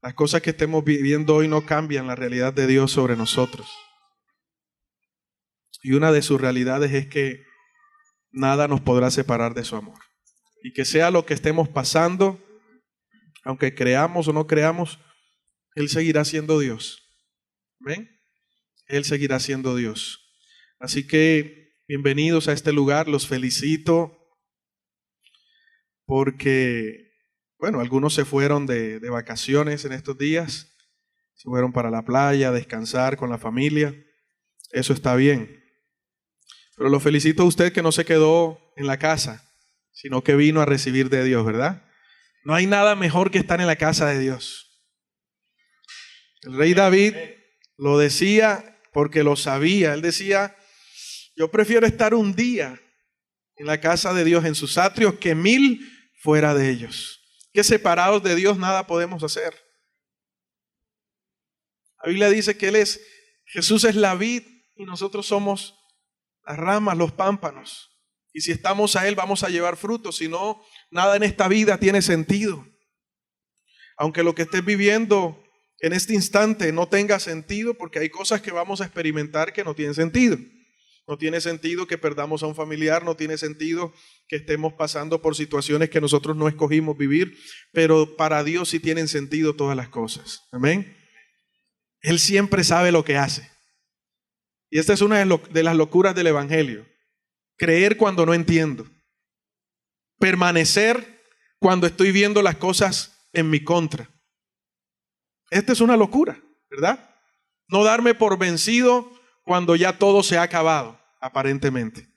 Las cosas que estemos viviendo hoy no cambian la realidad de Dios sobre nosotros. Y una de sus realidades es que nada nos podrá separar de su amor. Y que sea lo que estemos pasando, aunque creamos o no creamos, Él seguirá siendo Dios. ¿Ven? Él seguirá siendo Dios. Así que bienvenidos a este lugar, los felicito porque, bueno, algunos se fueron de vacaciones en estos días, se fueron para la playa, a descansar con la familia, eso está bien. Pero lo felicito a usted que no se quedó en la casa, sino que vino a recibir de Dios, ¿verdad? No hay nada mejor que estar en la casa de Dios. El rey David lo decía porque lo sabía. Él decía, yo prefiero estar un día en la casa de Dios, en sus atrios, que 1000 fuera de ellos. Que separados de Dios nada podemos hacer. La Biblia dice que Jesús es la vid y nosotros somos las ramas, los pámpanos. Y si estamos a Él vamos a llevar frutos, si no, nada en esta vida tiene sentido. Aunque lo que estés viviendo en este instante no tenga sentido, porque hay cosas que vamos a experimentar que no tienen sentido. No tiene sentido que perdamos a un familiar, no tiene sentido que estemos pasando por situaciones que nosotros no escogimos vivir, pero para Dios sí tienen sentido todas las cosas. Amén. Él siempre sabe lo que hace. Y esta es una de las locuras del Evangelio. Creer cuando no entiendo. Permanecer cuando estoy viendo las cosas en mi contra. Esta es una locura, ¿verdad? No darme por vencido cuando ya todo se ha acabado, aparentemente.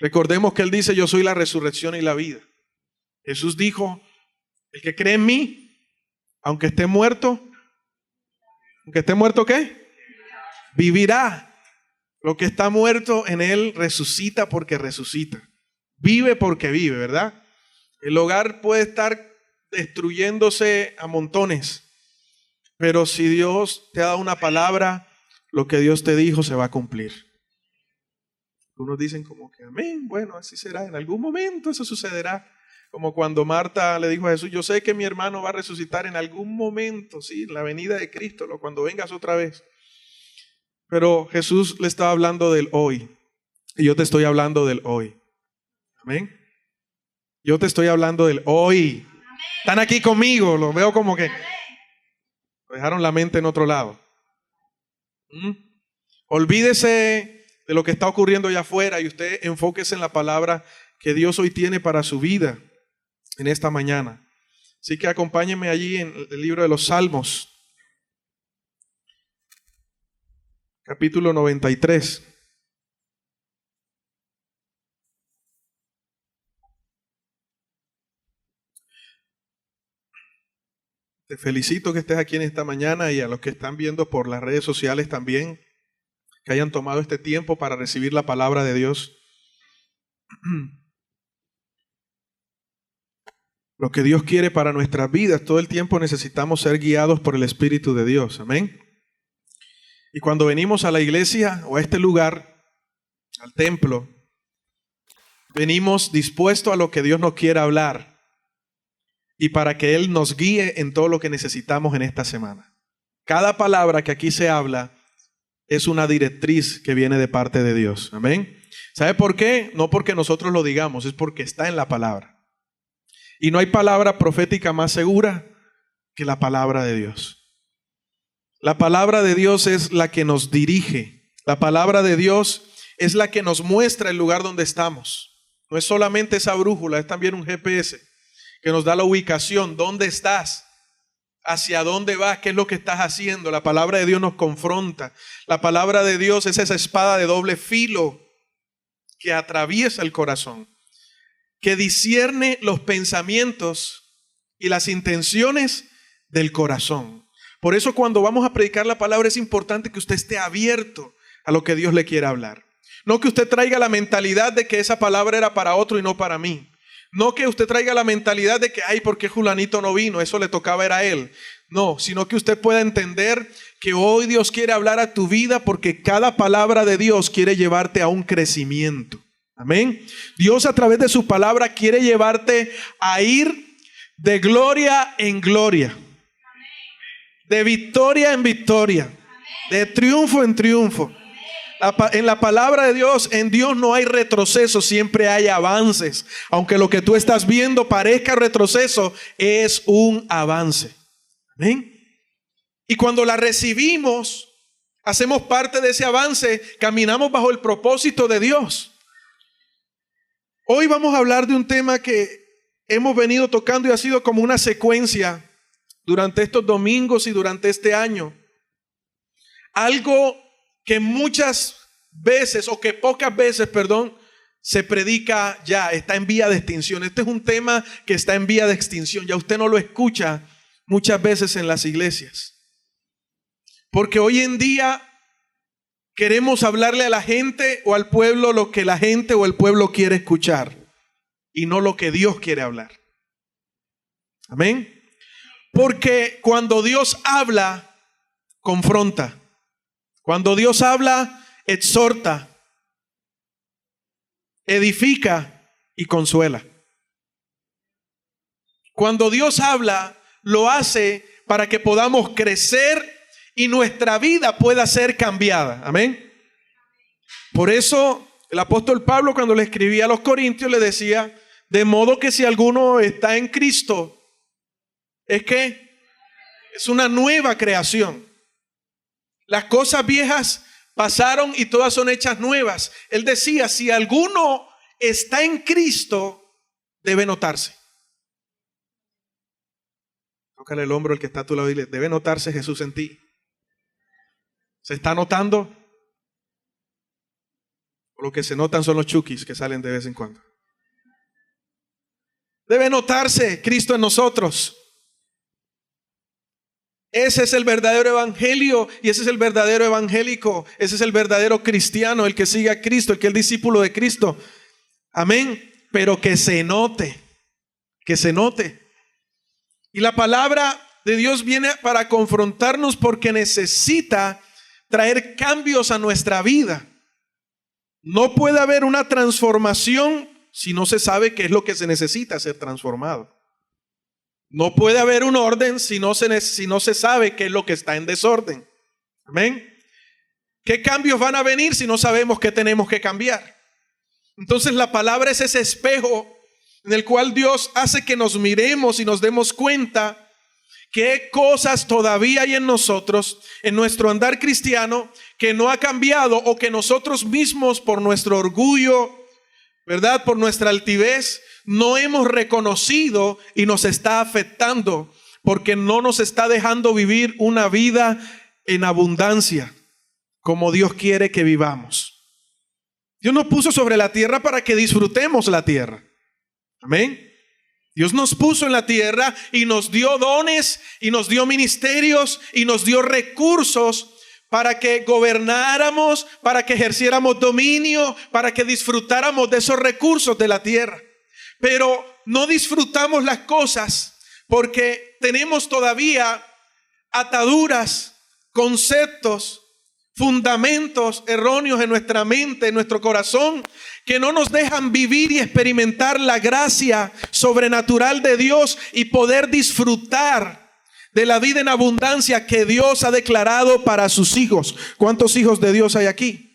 Recordemos que Él dice, yo soy la resurrección y la vida. Jesús dijo, el que cree en mí, aunque esté muerto, ¿qué? Vivirá. Lo que está muerto en Él resucita porque resucita. Vive porque vive, ¿verdad? El hogar puede estar destruyéndose a montones, pero si Dios te ha dado una palabra, lo que Dios te dijo se va a cumplir. Unos dicen como que amén, bueno, así será, en algún momento eso sucederá. Como cuando Marta le dijo a Jesús, yo sé que mi hermano va a resucitar en algún momento, sí, en la venida de Cristo, cuando vengas otra vez. Pero Jesús le estaba hablando del hoy, y yo te estoy hablando del hoy. Amén. Yo te estoy hablando del hoy. Están aquí conmigo, lo veo como que dejaron la mente en otro lado. Olvídese de lo que está ocurriendo allá afuera y usted enfóquese en la palabra que Dios hoy tiene para su vida en esta mañana. Así que acompáñenme allí en el libro de los Salmos, capítulo 93. Te felicito que estés aquí en esta mañana y a los que están viendo por las redes sociales también, que hayan tomado este tiempo para recibir la palabra de Dios. Lo que Dios quiere para nuestras vidas, todo el tiempo necesitamos ser guiados por el Espíritu de Dios. Amén. Y cuando venimos a la iglesia o a este lugar, al templo, venimos dispuestos a lo que Dios nos quiera hablar y para que Él nos guíe en todo lo que necesitamos en esta semana. Cada palabra que aquí se habla es una directriz que viene de parte de Dios. Amén. ¿Sabe por qué? No porque nosotros lo digamos, es porque está en la palabra. Y no hay palabra profética más segura que la palabra de Dios. La palabra de Dios es la que nos dirige. La palabra de Dios es la que nos muestra el lugar donde estamos. No es solamente esa brújula, es también un GPS que nos da la ubicación, dónde estás, hacia dónde vas, qué es lo que estás haciendo. La palabra de Dios nos confronta. La palabra de Dios es esa espada de doble filo que atraviesa el corazón, que discierne los pensamientos y las intenciones del corazón. Por eso cuando vamos a predicar la palabra es importante que usted esté abierto a lo que Dios le quiera hablar. No que usted traiga la mentalidad de que esa palabra era para otro y no para mí. No que usted traiga la mentalidad de que, ay, ¿por qué Julanito no vino? Eso le tocaba era a él. No, sino que usted pueda entender que hoy Dios quiere hablar a tu vida porque cada palabra de Dios quiere llevarte a un crecimiento. Amén. Dios a través de su palabra quiere llevarte a ir de gloria en gloria. de victoria en victoria, de triunfo en triunfo. En la palabra de Dios, en Dios no hay retroceso, siempre hay avances. Aunque lo que tú estás viendo parezca retroceso, es un avance. ¿Amén? Y cuando la recibimos, hacemos parte de ese avance, caminamos bajo el propósito de Dios. Hoy vamos a hablar de un tema que hemos venido tocando y ha sido como una secuencia durante estos domingos y durante este año. Algo que muchas veces, o que pocas veces, se predica ya, está en vía de extinción. Este es un tema que está en vía de extinción. Ya usted no lo escucha muchas veces en las iglesias. Porque hoy en día queremos hablarle a la gente o al pueblo lo que la gente o el pueblo quiere escuchar y no lo que Dios quiere hablar. Amén. Porque cuando Dios habla, confronta. Cuando Dios habla, exhorta, edifica y consuela. Cuando Dios habla, lo hace para que podamos crecer y nuestra vida pueda ser cambiada. Amén. Por eso el apóstol Pablo, cuando le escribía a los Corintios, le decía: de modo que si alguno está en Cristo, es una nueva creación. Las cosas viejas pasaron y todas son hechas nuevas. Él decía: si alguno está en Cristo, debe notarse. Tócale el hombro al que está a tu lado y dile: debe notarse Jesús en ti. ¿Se está notando? O lo que se notan son los chukis que salen de vez en cuando. Debe notarse Cristo en nosotros. Ese es el verdadero evangelio y ese es el verdadero evangélico. Ese es el verdadero cristiano, el que sigue a Cristo, el que es el discípulo de Cristo. Amén. Pero que se note, que se note. Y la palabra de Dios viene para confrontarnos porque necesita traer cambios a nuestra vida. No puede haber una transformación si no se sabe qué es lo que se necesita ser transformado. No puede haber un orden si no se sabe qué es lo que está en desorden. Amén. ¿Qué cambios van a venir si no sabemos qué tenemos que cambiar? Entonces la palabra es ese espejo en el cual Dios hace que nos miremos y nos demos cuenta qué cosas todavía hay en nosotros, en nuestro andar cristiano, que no ha cambiado o que nosotros mismos por nuestro orgullo, ¿verdad? Por nuestra altivez, no hemos reconocido y nos está afectando porque no nos está dejando vivir una vida en abundancia como Dios quiere que vivamos. Dios nos puso sobre la tierra para que disfrutemos la tierra. Amén. Dios nos puso en la tierra y nos dio dones y nos dio ministerios y nos dio recursos para que gobernáramos, para que ejerciéramos dominio, para que disfrutáramos de esos recursos de la tierra. Pero no disfrutamos las cosas porque tenemos todavía ataduras, conceptos, fundamentos erróneos en nuestra mente, en nuestro corazón, que no nos dejan vivir y experimentar la gracia sobrenatural de Dios y poder disfrutar de la vida en abundancia que Dios ha declarado para sus hijos. ¿Cuántos hijos de Dios hay aquí?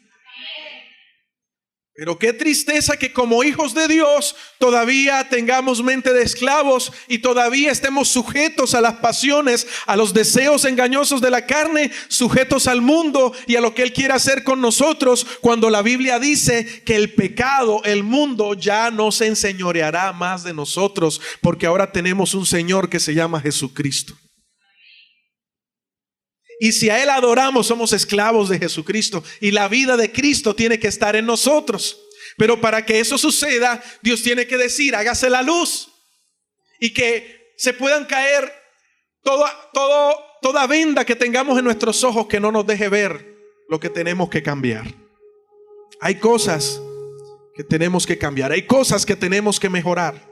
Pero qué tristeza que como hijos de Dios todavía tengamos mente de esclavos y todavía estemos sujetos a las pasiones, a los deseos engañosos de la carne, sujetos al mundo y a lo que Él quiere hacer con nosotros, cuando la Biblia dice que el pecado, el mundo ya no se enseñoreará más de nosotros, porque ahora tenemos un Señor que se llama Jesucristo. Y si a Él adoramos, somos esclavos de Jesucristo. Y la vida de Cristo tiene que estar en nosotros. Pero para que eso suceda, Dios tiene que decir: hágase la luz. Y que se puedan caer toda venda que tengamos en nuestros ojos que no nos deje ver lo que tenemos que cambiar. Hay cosas que tenemos que cambiar. Hay cosas que tenemos que mejorar.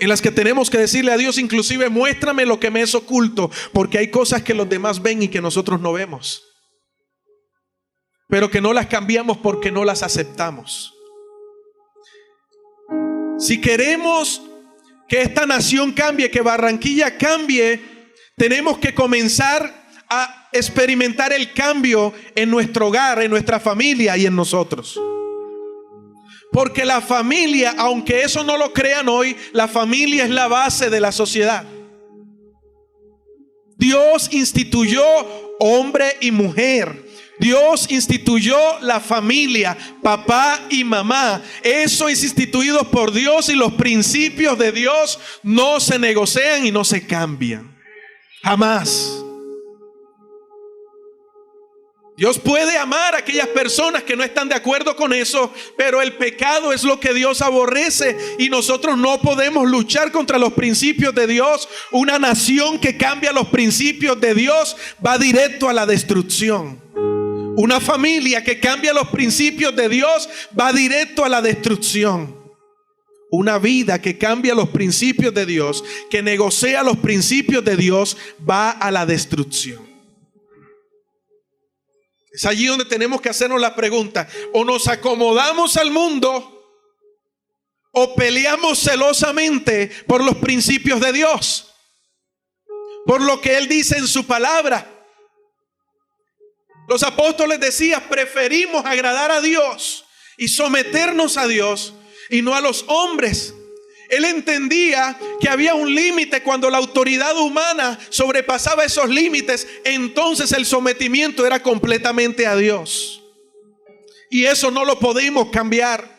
En las que tenemos que decirle a Dios, inclusive muéstrame lo que me es oculto, porque hay cosas que los demás ven y que nosotros no vemos, pero que no las cambiamos porque no las aceptamos. Si queremos que esta nación cambie, que Barranquilla cambie, Tenemos que comenzar a experimentar el cambio en nuestro hogar, en nuestra familia y en nosotros. Porque la familia, aunque eso no lo crean hoy, la familia es la base de la sociedad. Dios instituyó hombre y mujer. Dios instituyó la familia, papá y mamá. Eso es instituido por Dios y los principios de Dios no se negocian y no se cambian. Jamás. Dios puede amar a aquellas personas que no están de acuerdo con eso, pero el pecado es lo que Dios aborrece y nosotros no podemos luchar contra los principios de Dios. Una nación que cambia los principios de Dios va directo a la destrucción. Una familia que cambia los principios de Dios va directo a la destrucción. Una vida que cambia los principios de Dios, que negocia los principios de Dios, va a la destrucción. Es allí donde tenemos que hacernos la pregunta: o nos acomodamos al mundo o peleamos celosamente por los principios de Dios, por lo que Él dice en su palabra. Los apóstoles decían: preferimos agradar a Dios y someternos a Dios y no a los hombres. Él entendía que había un límite. Cuando la autoridad humana sobrepasaba esos límites, entonces el sometimiento era completamente a Dios. Y eso no lo podemos cambiar.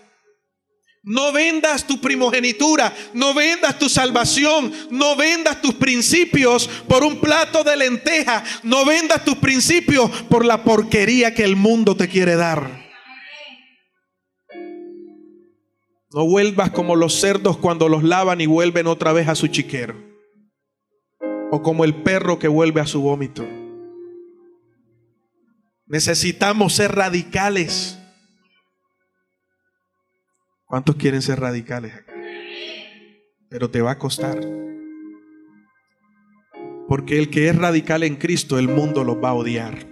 No vendas tu primogenitura, no vendas tu salvación, no vendas tus principios por un plato de lenteja, no vendas tus principios por la porquería que el mundo te quiere dar. No vuelvas como los cerdos cuando los lavan y vuelven otra vez a su chiquero, o como el perro que vuelve a su vómito. Necesitamos ser radicales. ¿Cuántos quieren ser radicales acá? Pero te va a costar. Porque el que es radical en Cristo, el mundo los va a odiar.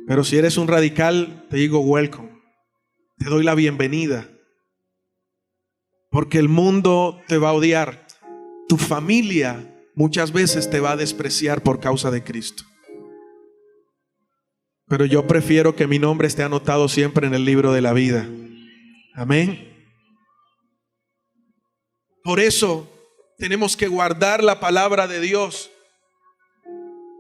Pero si eres un radical, te digo welcome. Te doy la bienvenida. Porque el mundo te va a odiar. Tu familia muchas veces te va a despreciar por causa de Cristo. Pero yo prefiero que mi nombre esté anotado siempre en el libro de la vida. Amén. Por eso tenemos que guardar la palabra de Dios.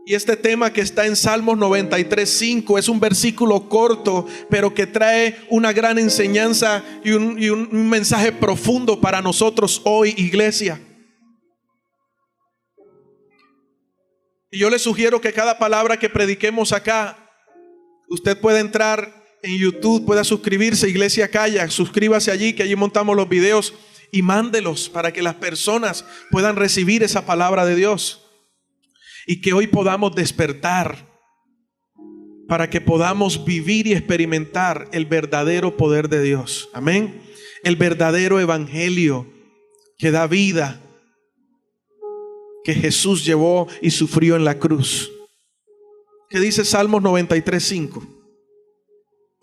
Y este tema que está en Salmos 93:5 es un versículo corto, pero que trae una gran enseñanza y un mensaje profundo para nosotros hoy, iglesia. Y yo le sugiero que cada palabra que prediquemos acá, usted puede entrar en YouTube, pueda suscribirse, Iglesia Calla, suscríbase allí, que allí montamos los videos, y mándelos para que las personas puedan recibir esa palabra de Dios. Y que hoy podamos despertar para que podamos vivir y experimentar el verdadero poder de Dios. Amén. El verdadero evangelio que da vida, que Jesús llevó y sufrió en la cruz. ¿Qué dice Salmos 93:5?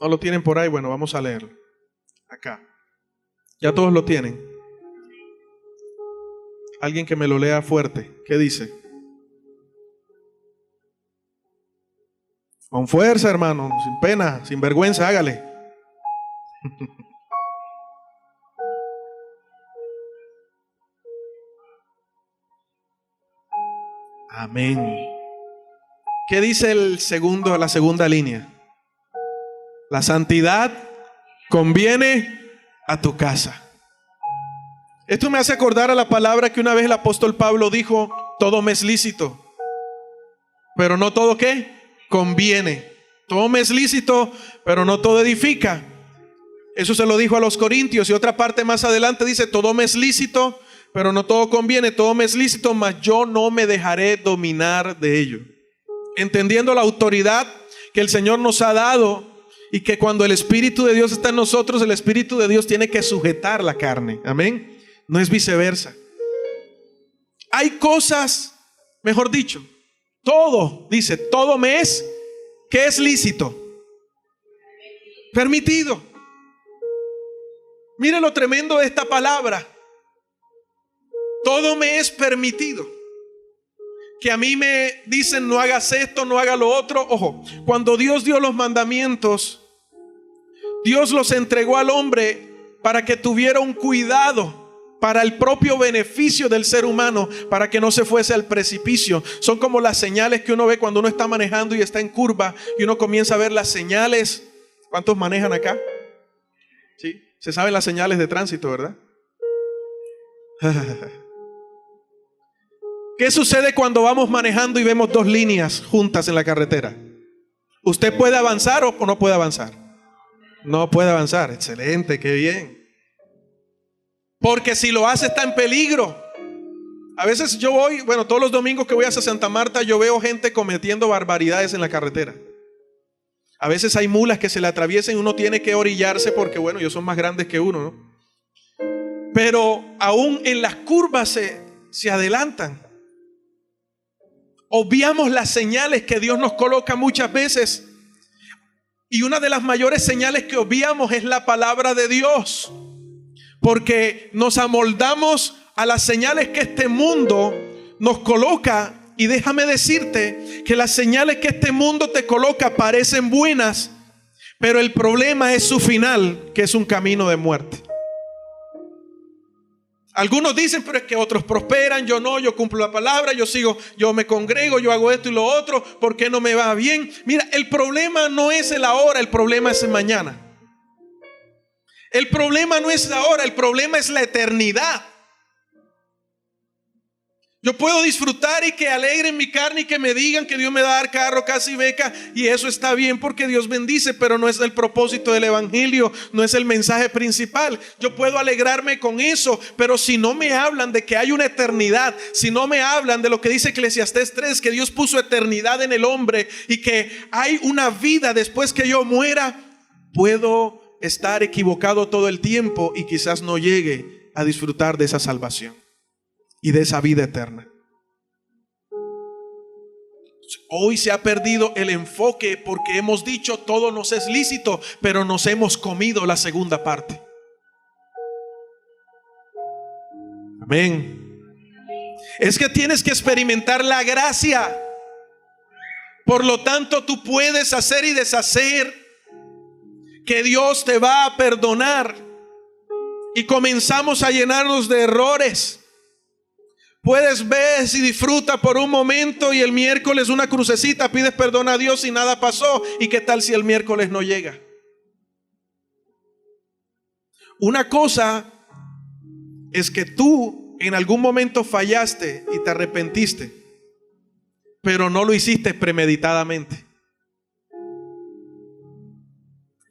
¿No lo tienen por ahí? Bueno, vamos a leerlo. Acá. Ya todos lo tienen. Alguien que me lo lea fuerte. ¿Qué dice? Con fuerza, hermano, sin pena, sin vergüenza, hágale. Amén. ¿Qué dice la segunda línea? La santidad conviene a tu casa. Esto me hace acordar a la palabra que una vez el apóstol Pablo dijo: todo me es lícito, pero no todo ¿qué? Conviene. Todo me es lícito, pero no todo edifica. Eso se lo dijo a los corintios. Y otra parte más adelante dice: todo me es lícito, pero no todo conviene. Todo me es lícito, mas yo no me dejaré dominar de ello. Entendiendo la autoridad que el Señor nos ha dado, y que cuando el Espíritu de Dios está en nosotros, el Espíritu de Dios tiene que sujetar la carne. Amén. No es viceversa. Hay cosas, mejor dicho, todo, dice, todo me es, ¿qué es lícito? Permitido. Mire lo tremendo de esta palabra. Todo me es permitido. que a mí me dicen no hagas esto, no hagas lo otro. Ojo, cuando Dios dio los mandamientos, Dios los entregó al hombre para que tuviera un cuidado para el propio beneficio del ser humano, para que no se fuese al precipicio. Son como las señales que uno ve cuando uno está manejando y está en curva y uno comienza a ver las señales. ¿Cuántos manejan acá? Sí, se saben las señales de tránsito, ¿verdad? ¿Qué sucede cuando vamos manejando y vemos dos líneas juntas en la carretera? ¿Usted puede avanzar o no puede avanzar? No puede avanzar. Excelente, qué bien. Porque si lo hace está en peligro. A veces yo voy, todos los domingos que voy hacia Santa Marta, yo veo gente cometiendo barbaridades en la carretera. A veces hay mulas que se le atraviesan y uno tiene que orillarse porque, ellos son más grandes que uno, ¿no? Pero aún en las curvas se adelantan. Obviamos las señales que Dios nos coloca muchas veces. Y una de las mayores señales que obviamos es la palabra de Dios. Porque nos amoldamos a las señales que este mundo nos coloca. Y déjame decirte que las señales que este mundo te coloca parecen buenas, pero el problema es su final, que es un camino de muerte. Algunos dicen, pero es que otros prosperan, yo no, yo cumplo la palabra, yo sigo, yo me congrego, yo hago esto y lo otro, ¿por qué no me va bien? Mira, el problema no es el ahora, el problema es el mañana. El problema no es ahora, el problema es la eternidad. Yo puedo disfrutar y que alegren mi carne y que me digan que Dios me va a dar carro, casa y beca, y eso está bien porque Dios bendice, pero no es el propósito del evangelio, no es el mensaje principal. Yo puedo alegrarme con eso, pero si no me hablan de que hay una eternidad, si no me hablan de lo que dice Eclesiastés 3, que Dios puso eternidad en el hombre y que hay una vida después que yo muera, puedo estar equivocado todo el tiempo y quizás no llegue a disfrutar de esa salvación y de esa vida eterna. Hoy se ha perdido el enfoque porque hemos dicho todo nos es lícito, pero nos hemos comido la segunda parte. Amén. Es que tienes que experimentar la gracia. Por lo tanto, tú puedes hacer y deshacer, que Dios te va a perdonar. Y comenzamos a llenarnos de errores. Puedes ver si disfruta por un momento y el miércoles una crucecita, pides perdón a Dios y nada pasó. ¿Y qué tal si el miércoles no llega? Una cosa es que tú en algún momento fallaste y te arrepentiste, pero no lo hiciste premeditadamente.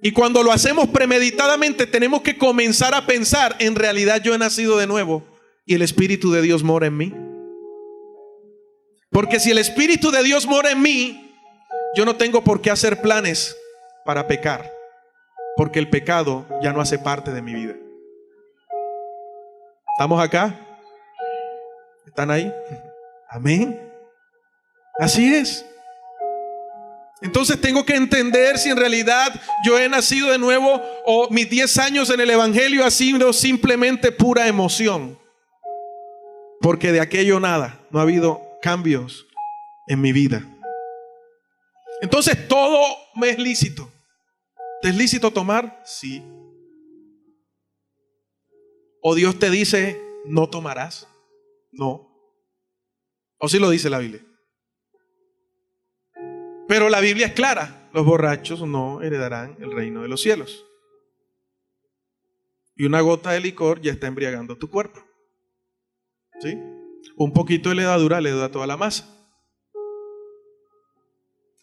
Y cuando lo hacemos premeditadamente, tenemos que comenzar a pensar, en realidad yo he nacido de nuevo y el Espíritu de Dios mora en mí. Porque si el Espíritu de Dios mora en mí, yo no tengo por qué hacer planes para pecar, porque el pecado ya no hace parte de mi vida. ¿Estamos acá? ¿Están ahí? Amén. Así es. Entonces tengo que entender si en realidad yo he nacido de nuevo o mis 10 años en el evangelio ha sido simplemente pura emoción. Porque de aquello nada, no ha habido cambios en mi vida. Entonces todo me es lícito. ¿Te es lícito tomar? Sí. ¿O Dios te dice no tomarás? No. ¿O sí lo dice la Biblia? Pero la Biblia es clara: los borrachos no heredarán el reino de los cielos. Y una gota de licor ya está embriagando tu cuerpo. ¿Sí? Un poquito de levadura le da toda la masa.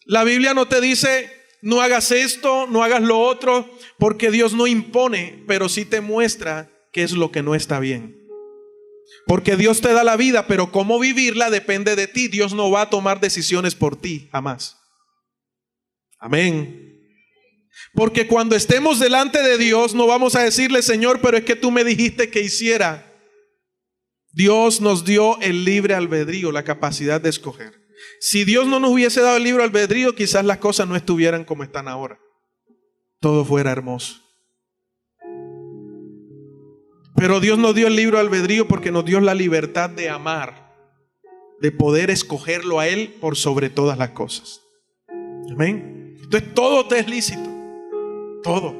La Biblia no te dice no hagas esto, no hagas lo otro, porque Dios no impone, pero sí te muestra qué es lo que no está bien. Porque Dios te da la vida, pero cómo vivirla depende de ti. Dios no va a tomar decisiones por ti, jamás. Amén. Porque cuando estemos delante de Dios no vamos a decirle: Señor, pero es que tú me dijiste que hiciera. Dios nos dio el libre albedrío, la capacidad de escoger. Si Dios no nos hubiese dado el libre albedrío, quizás las cosas no estuvieran como están ahora. Todo fuera hermoso. Pero Dios nos dio el libre albedrío porque nos dio la libertad de amar de poder escogerlo a Él por sobre todas las cosas. Amén. Entonces todo te es lícito, todo.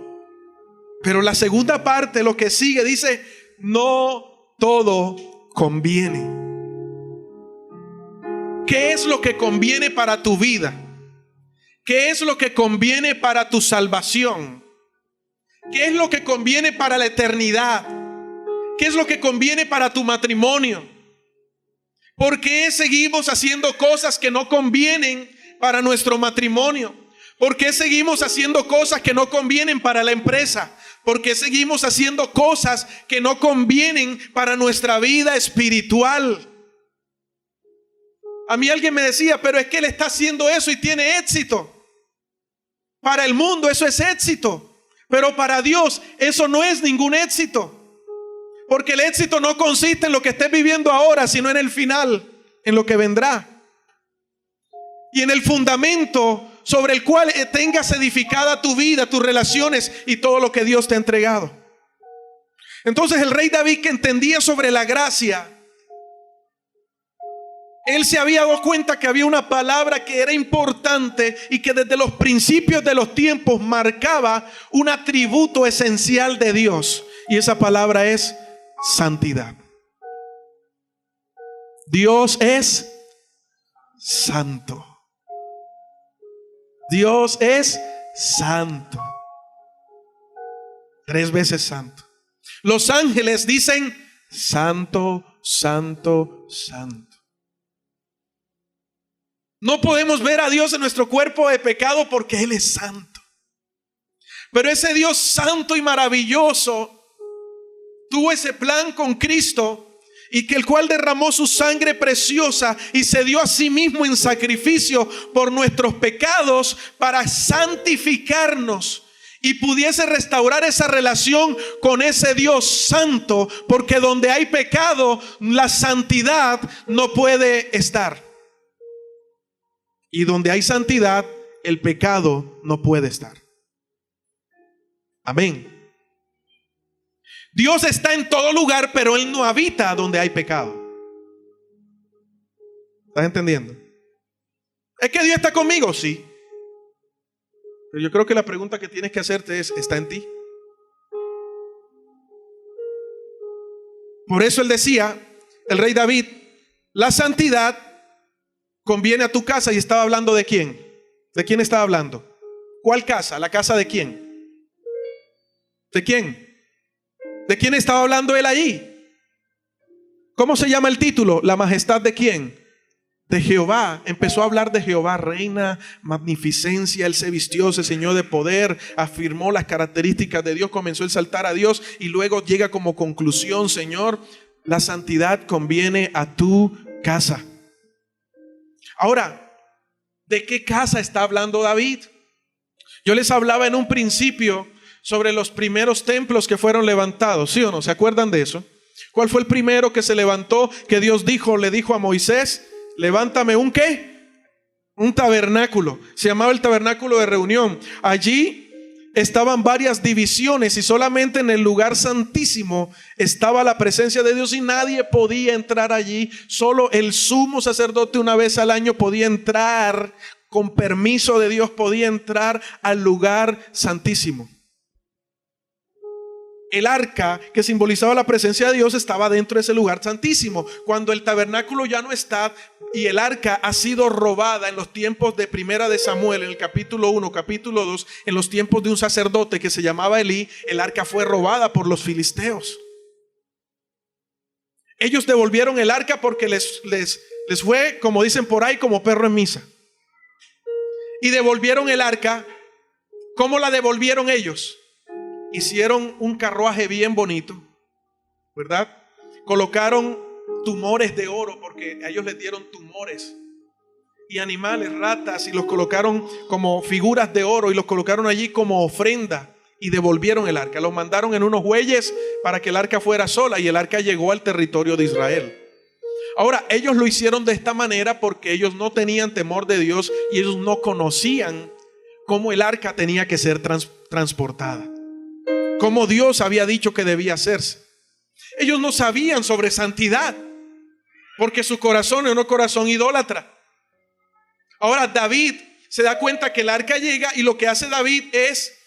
Pero la segunda parte, lo que sigue, dice: no todo conviene. ¿Qué es lo que conviene para tu vida? ¿Qué es lo que conviene para tu salvación? ¿Qué es lo que conviene para la eternidad? ¿Qué es lo que conviene para tu matrimonio? ¿Por qué seguimos haciendo cosas que no convienen para nuestro matrimonio? ¿Por qué seguimos haciendo cosas que no convienen para la empresa? ¿Por qué seguimos haciendo cosas que no convienen para nuestra vida espiritual? A mí alguien me decía: pero es que él está haciendo eso y tiene éxito. Para el mundo eso es éxito, pero para Dios eso no es ningún éxito. Porque el éxito no consiste en lo que estés viviendo ahora, sino en el final, en lo que vendrá. Y en el fundamento sobre el cual tengas edificada tu vida, tus relaciones y todo lo que Dios te ha entregado. Entonces el rey David, que entendía sobre la gracia, él se había dado cuenta que había una palabra que era importante y que desde los principios de los tiempos marcaba un atributo esencial de Dios. Y esa palabra es santidad. Dios es santo. Dios es santo. 3 veces santo. Los ángeles dicen: santo, santo, santo. No podemos ver a Dios en nuestro cuerpo de pecado porque Él es santo. Pero ese Dios santo y maravilloso tuvo ese plan con Cristo, y que el cual derramó su sangre preciosa y se dio a sí mismo en sacrificio por nuestros pecados para santificarnos y pudiese restaurar esa relación con ese Dios santo, porque donde hay pecado, la santidad no puede estar. Y donde hay santidad, el pecado no puede estar. Amén. Dios está en todo lugar, pero Él no habita donde hay pecado. ¿Estás entendiendo? ¿Es que Dios está conmigo? Sí. Pero yo creo que la pregunta que tienes que hacerte es: ¿está en ti? Por eso él decía, el rey David: la santidad conviene a tu casa. Y estaba hablando de quién. ¿De quién estaba hablando? ¿Cuál casa? ¿La casa de quién? ¿De quién? ¿De quién estaba hablando él allí? ¿Cómo se llama el título? ¿La majestad de quién? De Jehová. Empezó a hablar de Jehová, reina, magnificencia. Él se vistió, se ceñó de poder, afirmó las características de Dios, comenzó a exaltar a Dios y luego llega como conclusión: Señor, la santidad conviene a tu casa. Ahora, ¿de qué casa está hablando David? Yo les hablaba en un principio sobre los primeros templos que fueron levantados, ¿sí o no? ¿Se acuerdan de eso? ¿Cuál fue el primero que se levantó? Que Dios le dijo a Moisés: levántame un ¿qué? Un tabernáculo. Se llamaba el tabernáculo de reunión. Allí estaban varias divisiones y solamente en el lugar santísimo estaba la presencia de Dios y nadie podía entrar allí. Solo el sumo sacerdote una vez al año podía entrar, con permiso de Dios podía entrar al lugar santísimo. El arca, que simbolizaba la presencia de Dios, estaba dentro de ese lugar santísimo. Cuando el tabernáculo ya no está y el arca ha sido robada en los tiempos de Primera de Samuel, en el capítulo 1, capítulo 2, en los tiempos de un sacerdote que se llamaba Elí, el arca fue robada por los filisteos. Ellos devolvieron el arca porque les fue, como dicen por ahí, como perro en misa. Y devolvieron el arca. ¿Cómo la devolvieron ellos? Hicieron un carruaje bien bonito, ¿verdad? Colocaron tumores de oro, porque a ellos les dieron tumores y animales, ratas, y los colocaron como figuras de oro y los colocaron allí como ofrenda y devolvieron el arca. Los mandaron en unos bueyes para que el arca fuera sola y el arca llegó al territorio de Israel. Ahora, ellos lo hicieron de esta manera porque ellos no tenían temor de Dios y ellos no conocían cómo el arca tenía que ser transportada, como Dios había dicho que debía hacerse. Ellos no sabían sobre santidad. porque su corazón es un corazón idólatra. Ahora David se da cuenta que el arca llega y lo que hace David es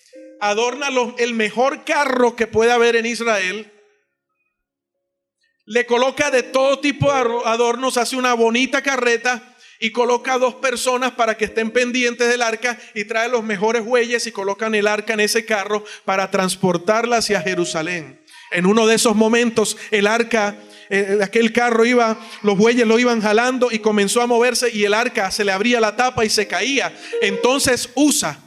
adorna el mejor carro que puede haber en Israel. Le coloca de todo tipo de adornos, hace una bonita carreta y coloca a 2 personas para que estén pendientes del arca y trae los mejores bueyes y colocan el arca en ese carro para transportarla hacia Jerusalén. En uno de esos momentos el arca, aquel carro iba, los bueyes lo iban jalando y comenzó a moverse y el arca se le abría la tapa y se caía. Entonces Usa,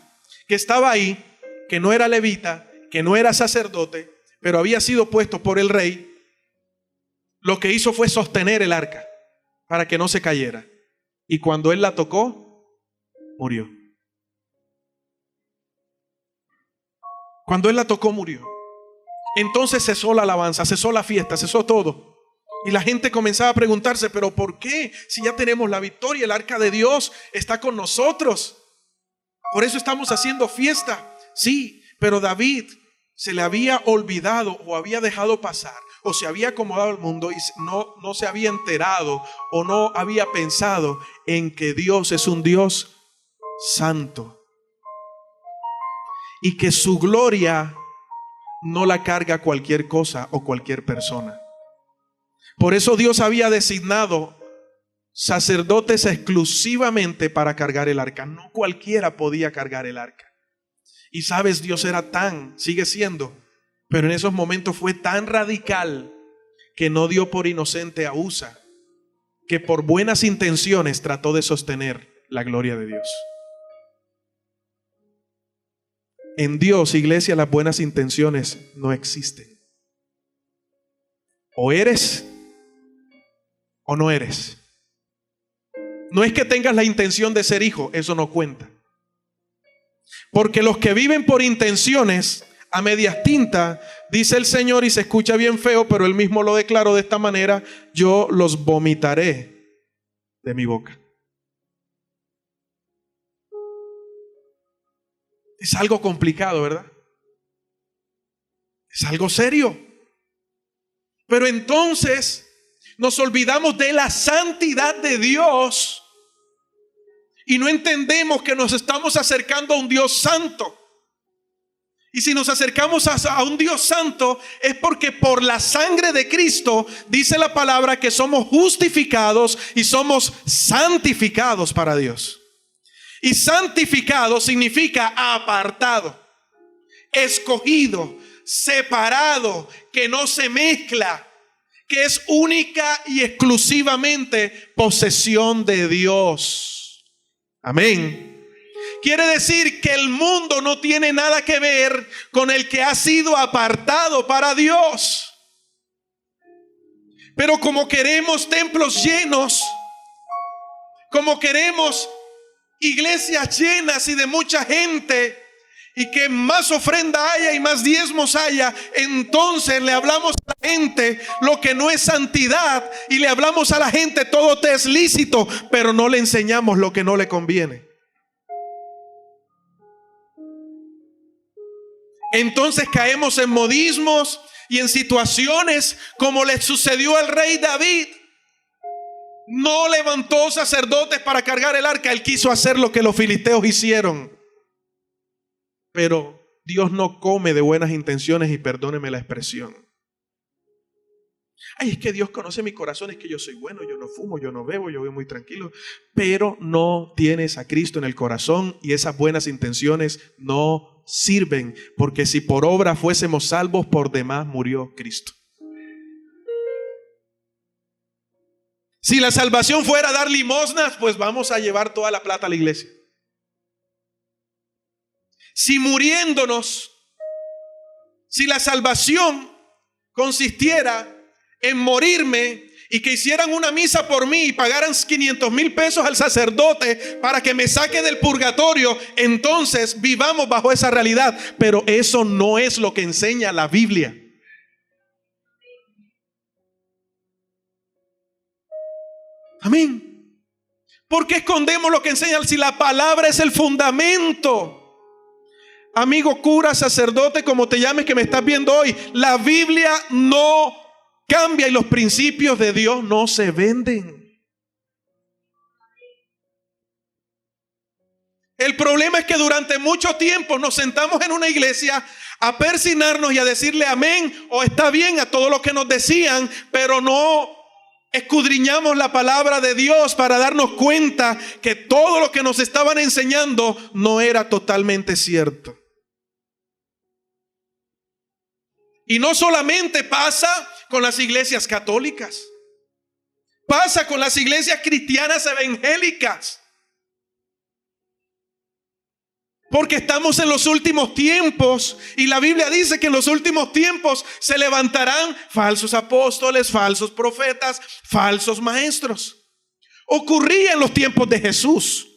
que estaba ahí, que no era levita, que no era sacerdote, pero había sido puesto por el rey, lo que hizo fue sostener el arca para que no se cayera. Y cuando él la tocó, murió. Cuando él la tocó, murió. Entonces cesó la alabanza, cesó la fiesta, cesó todo. Y la gente comenzaba a preguntarse, ¿pero por qué? Si ya tenemos la victoria, el arca de Dios está con nosotros. Por eso estamos haciendo fiesta. Sí, pero David se le había olvidado o había dejado pasar o se había acomodado al mundo y no se había enterado o no había pensado en que Dios es un Dios santo y que su gloria no la carga cualquier cosa o cualquier persona. Por eso Dios había designado sacerdotes exclusivamente para cargar el arca. No cualquiera podía cargar el arca. Y sabes, Dios era sigue siendo, pero en esos momentos fue tan radical que no dio por inocente a Usa, que por buenas intenciones trató de sostener la gloria de Dios. En Dios, iglesia, las buenas intenciones no existen. O eres o no eres. No es que tengas la intención de ser hijo, eso no cuenta. Porque los que viven por intenciones a medias tintas, dice el Señor, y se escucha bien feo, pero Él mismo lo declaró de esta manera: yo los vomitaré de mi boca. Es algo complicado, ¿verdad? Es algo serio. Pero entonces nos olvidamos de la santidad de Dios y no entendemos que nos estamos acercando a un Dios santo. Y si nos acercamos a un Dios santo es porque por la sangre de Cristo dice la palabra que somos justificados y somos santificados para Dios. Y santificado significa apartado, escogido, separado, que no se mezcla, que es única y exclusivamente posesión de Dios. Amén. Quiere decir que el mundo no tiene nada que ver con el que ha sido apartado para Dios. Pero como queremos templos llenos, como queremos iglesias llenas y de mucha gente, y que más ofrenda haya y más diezmos haya, entonces le hablamos a la gente lo que no es santidad, y le hablamos a la gente todo te es lícito, pero no le enseñamos lo que no le conviene. Entonces caemos en modismos y en situaciones como le sucedió al rey David. No levantó sacerdotes para cargar el arca, él quiso hacer lo que los filisteos hicieron. Pero Dios no come de buenas intenciones, y perdóneme la expresión. Ay, es que Dios conoce mi corazón, es que yo soy bueno, yo no fumo, yo no bebo, yo vivo muy tranquilo. Pero no tienes a Cristo en el corazón y esas buenas intenciones no sirven, porque si por obra fuésemos salvos, por demás murió Cristo. Si la salvación fuera dar limosnas, pues vamos a llevar toda la plata a la iglesia. Si muriéndonos, si la salvación consistiera en morirme y que hicieran una misa por mí y pagaran 500,000 pesos al sacerdote para que me saque del purgatorio, entonces vivamos bajo esa realidad. Pero eso no es lo que enseña la Biblia. Amén. ¿Por qué escondemos lo que enseña si la palabra es el fundamento? Amigo cura, sacerdote, como te llames, que me estás viendo hoy, la Biblia no cambia y los principios de Dios no se venden. El problema es que durante mucho tiempo nos sentamos en una iglesia a persignarnos y a decirle amén o está bien a todo lo que nos decían, pero no escudriñamos la palabra de Dios para darnos cuenta que todo lo que nos estaban enseñando no era totalmente cierto. Y no solamente pasa con las iglesias católicas, pasa con las iglesias cristianas evangélicas. Porque estamos en los últimos tiempos y la Biblia dice que en los últimos tiempos se levantarán falsos apóstoles, falsos profetas, falsos maestros. Ocurría en los tiempos de Jesús.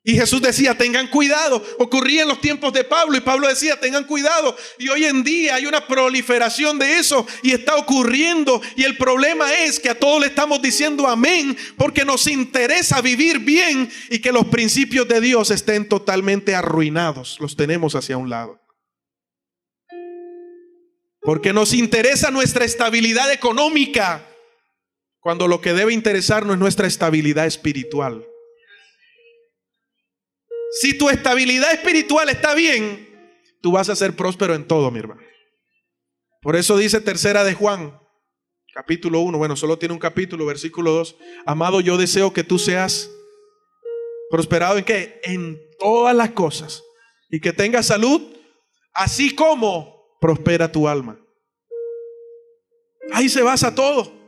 Y Jesús decía, tengan cuidado. Ocurría en los tiempos de Pablo y Pablo decía, tengan cuidado. Y hoy en día hay una proliferación de eso y está ocurriendo. Y el problema es que a todos le estamos diciendo amén porque nos interesa vivir bien y que los principios de Dios estén totalmente arruinados. Los tenemos hacia un lado. Porque nos interesa nuestra estabilidad económica cuando lo que debe interesarnos es nuestra estabilidad espiritual. Si tu estabilidad espiritual está bien, tú vas a ser próspero en todo, mi hermano. Por eso dice tercera de Juan, capítulo 1, bueno, solo tiene un capítulo, versículo 2. Amado, yo deseo que tú seas prosperado ¿en qué? En todas las cosas. Y que tengas salud, así como prospera tu alma. Ahí se basa todo.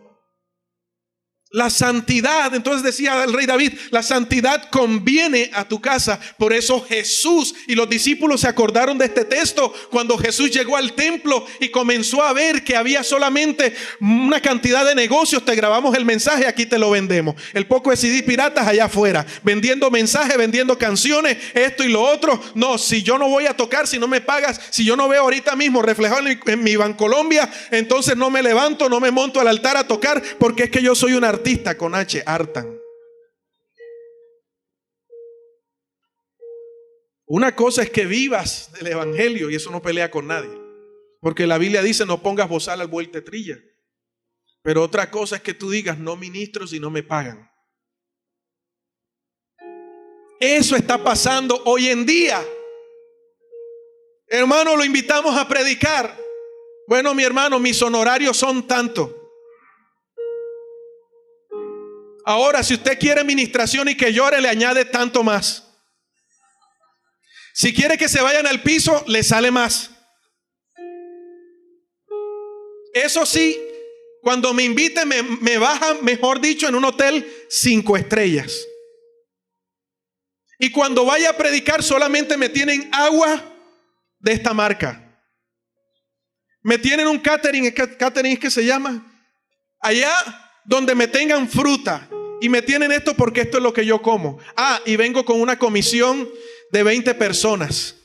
La santidad, entonces decía el rey David, la santidad conviene a tu casa. Por eso Jesús y los discípulos se acordaron de este texto cuando Jesús llegó al templo y comenzó a ver que había solamente una cantidad de negocios. Te grabamos el mensaje, aquí te lo vendemos. El poco de CD piratas allá afuera, vendiendo mensajes, vendiendo canciones, esto y lo otro. No, si yo no voy a tocar, si no me pagas, si yo no veo ahorita mismo reflejado en mi Bancolombia, entonces no me levanto, no me monto al altar a tocar, porque es que yo soy un artista con H, hartan. Una cosa es que vivas del evangelio y eso no pelea con nadie, porque la Biblia dice no pongas bozal al buey te trilla. Pero otra cosa es que tú digas no ministro si no me pagan. Eso está pasando hoy en día. Hermano, lo invitamos a predicar. Bueno, mi hermano, mis honorarios son tanto. Ahora, si usted quiere ministración y que llore, le añade tanto más. Si quiere que se vayan al piso, le sale más. Eso sí, cuando me inviten, me bajan, mejor dicho, en un hotel 5 estrellas. Y cuando vaya a predicar, solamente me tienen agua de esta marca. Me tienen un catering, catering que se llama, allá donde me tengan fruta. Y me tienen esto porque esto es lo que yo como. Ah, y vengo con una comisión de 20 personas.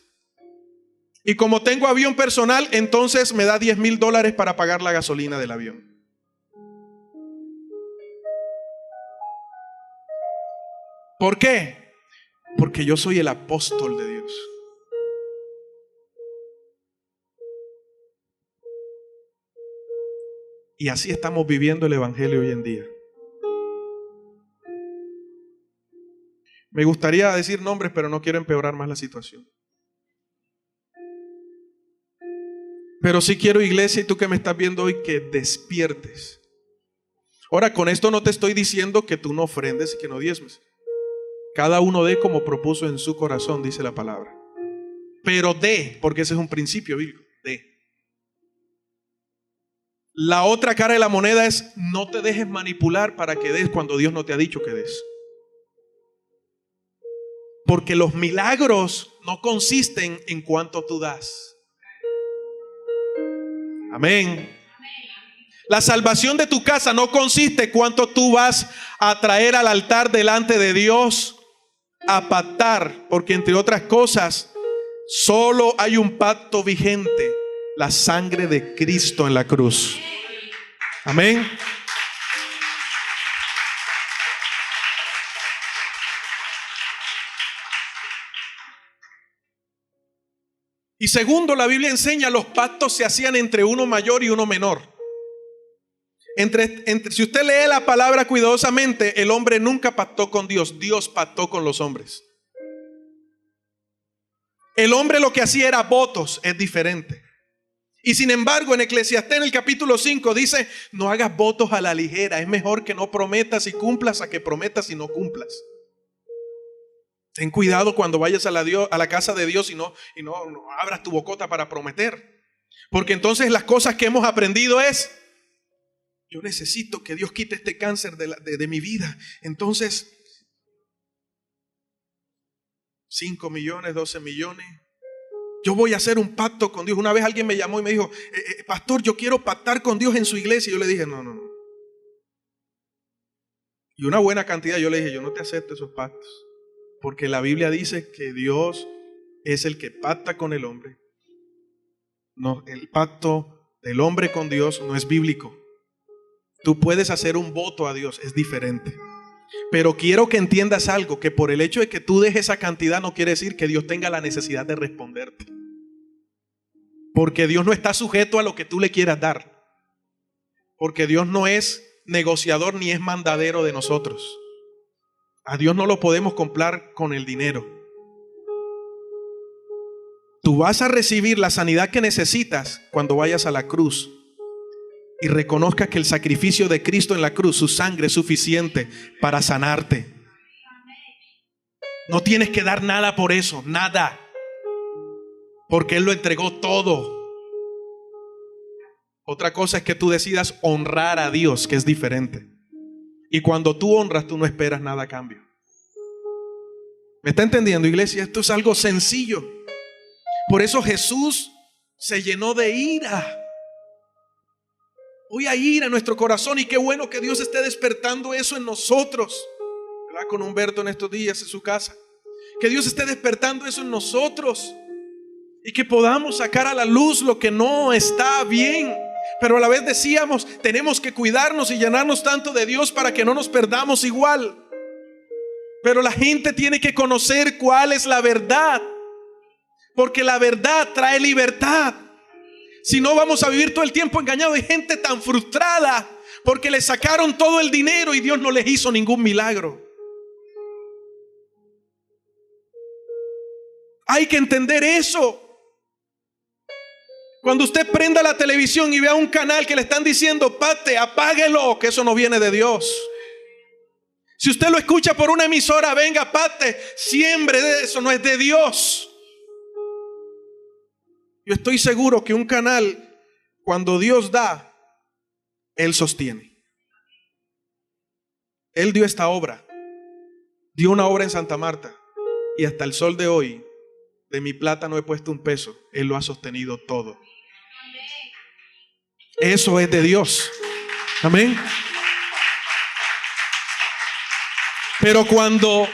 Y como tengo avión personal, entonces me da $10,000 para pagar la gasolina del avión. ¿Por qué? Porque yo soy el apóstol de Dios. Y así estamos viviendo el evangelio hoy en día. Me gustaría decir nombres, pero no quiero empeorar más la situación. Pero sí quiero, iglesia, y tú que me estás viendo hoy, que despiertes. Ahora, con esto no te estoy diciendo que tú no ofrendes y que no diezmes. Cada uno dé como propuso en su corazón, dice la palabra. Pero dé, porque ese es un principio bíblico, dé. La otra cara de la moneda es no te dejes manipular para que des cuando Dios no te ha dicho que des. Porque los milagros no consisten en cuánto tú das. Amén. La salvación de tu casa no consiste en cuánto tú vas a traer al altar delante de Dios a pactar. Porque entre otras cosas, solo hay un pacto vigente: la sangre de Cristo en la cruz. Amén. Y segundo, la Biblia enseña los pactos se hacían entre uno mayor y uno menor. Si usted lee la palabra cuidadosamente, el hombre nunca pactó con Dios, Dios pactó con los hombres. El hombre lo que hacía era votos, es diferente. Y sin embargo, en Eclesiastés en el capítulo 5 dice: no hagas votos a la ligera, es mejor que no prometas y cumplas a que prometas y no cumplas. Ten cuidado cuando vayas a la casa de Dios y no abras tu bocota para prometer. Porque entonces las cosas que hemos aprendido es: yo necesito que Dios quite este cáncer de mi vida. Entonces, 5 millones, 12 millones. Yo voy a hacer un pacto con Dios. Una vez alguien me llamó y me dijo: pastor, yo quiero pactar con Dios en su iglesia. Y yo le dije: no. Y una buena cantidad, yo le dije: yo no te acepto esos pactos. Porque la Biblia dice que Dios es el que pacta con el hombre. No, el pacto del hombre con Dios no es bíblico. Tú puedes hacer un voto a Dios, es diferente. Pero quiero que entiendas algo, que por el hecho de que tú dejes esa cantidad no quiere decir que Dios tenga la necesidad de responderte. Porque Dios no está sujeto a lo que tú le quieras dar. Porque Dios no es negociador ni es mandadero de nosotros. A Dios no lo podemos comprar con el dinero. Tú vas a recibir la sanidad que necesitas cuando vayas a la cruz y reconozca que el sacrificio de Cristo en la cruz, su sangre es suficiente para sanarte. No tienes que dar nada por eso, nada. Porque Él lo entregó todo. Otra cosa es que tú decidas honrar a Dios, que es diferente. Y cuando tú honras, tú no esperas nada a cambio. ¿Me está entendiendo, iglesia? Esto es algo sencillo. Por eso Jesús se llenó de ira. Hoy hay ira en nuestro corazón y qué bueno que Dios esté despertando eso en nosotros. ¿Verdad? Con Humberto en estos días en su casa. Que Dios esté despertando eso en nosotros y que podamos sacar a la luz lo que no está bien. Pero a la vez decíamos, tenemos que cuidarnos y llenarnos tanto de Dios para que no nos perdamos igual. Pero la gente tiene que conocer cuál es la verdad, porque la verdad trae libertad. Si no, vamos a vivir todo el tiempo engañados. Hay gente tan frustrada porque le sacaron todo el dinero y Dios no les hizo ningún milagro. Hay que entender eso. Cuando usted prenda la televisión y vea un canal que le están diciendo: pate, apáguelo, que eso no viene de Dios. Si usted lo escucha por una emisora: venga, pate, siembre, de eso no es de Dios. Yo estoy seguro que un canal, cuando Dios da, Él sostiene. Él dio esta obra, dio una obra en Santa Marta, y hasta el sol de hoy, de mi plata no he puesto un peso. Él lo ha sostenido todo. Eso es de Dios. Amén. Pero cuando